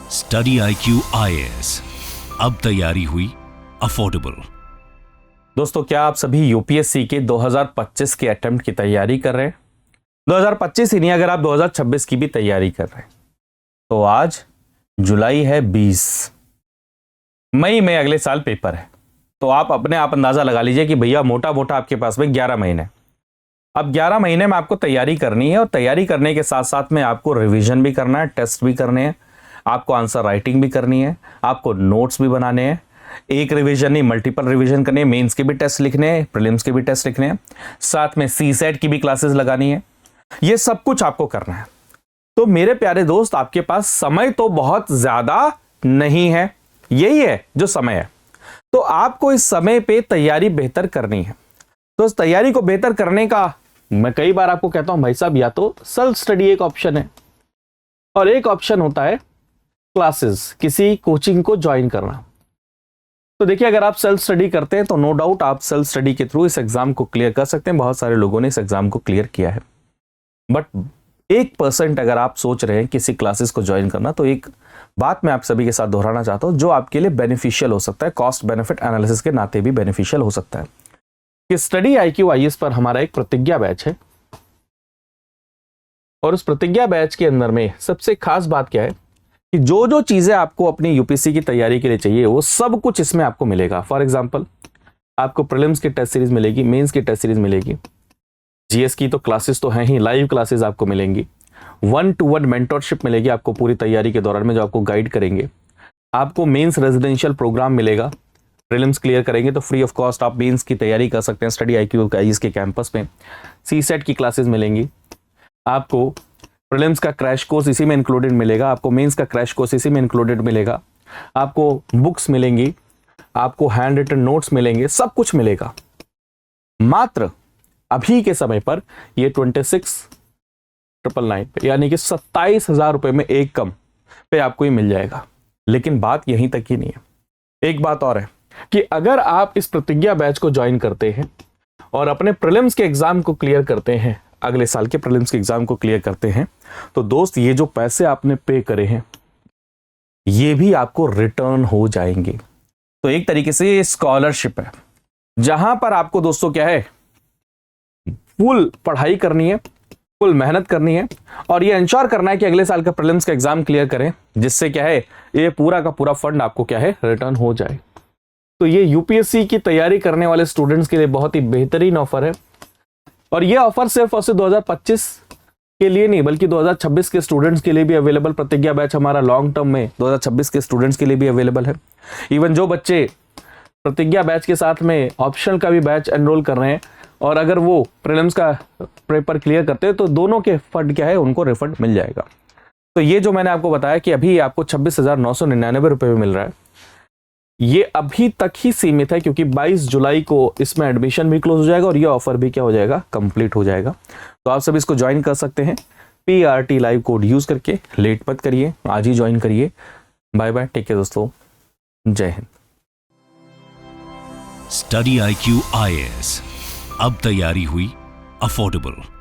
Study IQ IAS, अब तैयारी हुई अफोर्डेबल। दोस्तों, क्या आप सभी यूपीएससी के 2025 के अटेम्प्ट की तैयारी कर रहे हैं? 2025 ही नहीं, अगर आप 2026 की भी तैयारी कर रहे हैं तो आज जुलाई है 20, मई में अगले साल पेपर है। तो आप अपने आप अंदाजा लगा लीजिए कि भैया मोटा मोटा आपके पास में 11 महीने। अब 11 महीने में आपको तैयारी करनी है और तैयारी करने के साथ साथ में आपको रिवीजन भी करना है, टेस्ट भी करने हैं, आपको आंसर राइटिंग भी करनी है, आपको नोट्स भी बनाने हैं। एक रिवीजन नहीं, मल्टीपल रिवीजन करनी है, मेंस के भी टेस्ट लिखने हैं, प्रीलिम्स के भी टेस्ट लिखने हैं, साथ में सीसेट की भी क्लासेस लगानी है। ये सब कुछ आपको करना है। तो मेरे प्यारे दोस्त, आपके पास समय तो बहुत ज्यादा नहीं है, यही है जो समय है। तो आपको इस समय पे तैयारी बेहतर करनी है। तो इस तैयारी को बेहतर करने का मैं कई बार आपको कहता हूं, भाई साहब, या तो सेल्फ स्टडी एक ऑप्शन है और एक ऑप्शन होता है क्लासेस, किसी कोचिंग को ज्वाइन करना। तो देखिए, अगर आप सेल्फ स्टडी करते हैं तो नो डाउट आप सेल्फ स्टडी के थ्रू इस एग्जाम को क्लियर कर सकते हैं। बहुत सारे लोगों ने इस एग्जाम को क्लियर किया है। बट 1% अगर आप सोच रहे हैं किसी क्लासेस को ज्वाइन करना, तो एक बात मैं आप सभी के साथ दोहराना चाहता हूं जो आपके लिए बेनिफिशियल हो सकता है, कॉस्ट बेनिफिट एनालिसिस के नाते भी बेनिफिशियल हो सकता है, कि स्टडी IQ IAS पर हमारा एक प्रतिज्ञा बैच है। और उस प्रतिज्ञा बैच के अंदर में सबसे खास बात क्या है कि जो जो चीजें आपको अपनी यूपीएससी की तैयारी के लिए चाहिए वो सब कुछ इसमें आपको मिलेगा। फॉर एग्जांपल, आपको प्रीलिम्स की टेस्ट सीरीज मिलेगी, मेंस की टेस्ट सीरीज मिलेगी, जीएस की तो क्लासेस तो हैं ही, लाइव क्लासेस आपको मिलेंगी, 1-to-1 मेंटरशिप मिलेगी आपको पूरी तैयारी के दौरान में, जो आपको गाइड करेंगे। आपको मेंस रेजिडेंशियल प्रोग्राम मिलेगा। प्रीलिम्स क्लियर करेंगे तो फ्री ऑफ कॉस्ट आप मेंस की तैयारी कर सकते हैं स्टडी IQ IAS के कैंपस में। सीसेट की क्लासेस मिलेंगी आपको, प्रीलिम्स का क्रैश कोर्स इसी में इंक्लूडेड मिलेगा, आपको मेंस का क्रैश कोर्स इसी में इंक्लूडेड मिलेगा, आपको बुक्स मिलेंगी, आपको हैंड रिटन नोट्स मिलेंगे, सब कुछ मिलेगा। मात्र अभी के समय पर ये 26,999 पे, यानी कि 27,000 रुपए में एक कम पे आपको ये मिल जाएगा। लेकिन बात यहीं तक ही नहीं है, एक बात और है कि अगर आप इस प्रतिज्ञा बैच को ज्वाइन करते हैं और अपने प्रीलिम्स के एग्जाम को क्लियर करते हैं, अगले साल के प्रीलिम्स के एग्जाम को क्लियर करते हैं, तो दोस्त ये जो पैसे आपने पे करे हैं ये भी आपको रिटर्न हो जाएंगे। तो एक तरीके से ये स्कॉलरशिप है, जहां पर आपको दोस्तों क्या है, फुल पढ़ाई करनी है, फुल मेहनत करनी है और ये इंश्योर करना है कि अगले साल का प्रीलिम्स का एग्जाम क्लियर करें, जिससे क्या है ये पूरा का पूरा फंड आपको क्या है रिटर्न हो जाए। तो ये यूपीएससी की तैयारी करने वाले स्टूडेंट्स के लिए बहुत ही बेहतरीन ऑफर है। और ये ऑफर सिर्फ और सिर्फ 2025 के लिए नहीं, बल्कि 2026 के स्टूडेंट्स के लिए भी अवेलेबल। प्रतिज्ञा बैच हमारा लॉन्ग टर्म में 2026 के स्टूडेंट्स के लिए भी अवेलेबल है। इवन जो बच्चे प्रतिज्ञा बैच के साथ में ऑप्शनल का भी बैच एनरोल कर रहे हैं और अगर वो प्रीलिम्स का पेपर क्लियर करते हैं तो दोनों के फंड क्या है, उनको रिफंड मिल जाएगा। तो ये जो मैंने आपको बताया कि अभी आपको 26,999 रुपए में मिल रहा है, ये अभी तक ही सीमित है, क्योंकि 22 जुलाई को इसमें एडमिशन भी क्लोज हो जाएगा और ये ऑफर भी क्या हो जाएगा, कंप्लीट हो जाएगा। तो आप सब इसको ज्वाइन कर सकते हैं PRT लाइव कोड यूज करके। लेट मत करिए, आज ही ज्वाइन करिए। बाय बाय, टेक केयर दोस्तों, जय हिंद। स्टडी IQ IAS, अब तैयारी हुई अफोर्डेबल।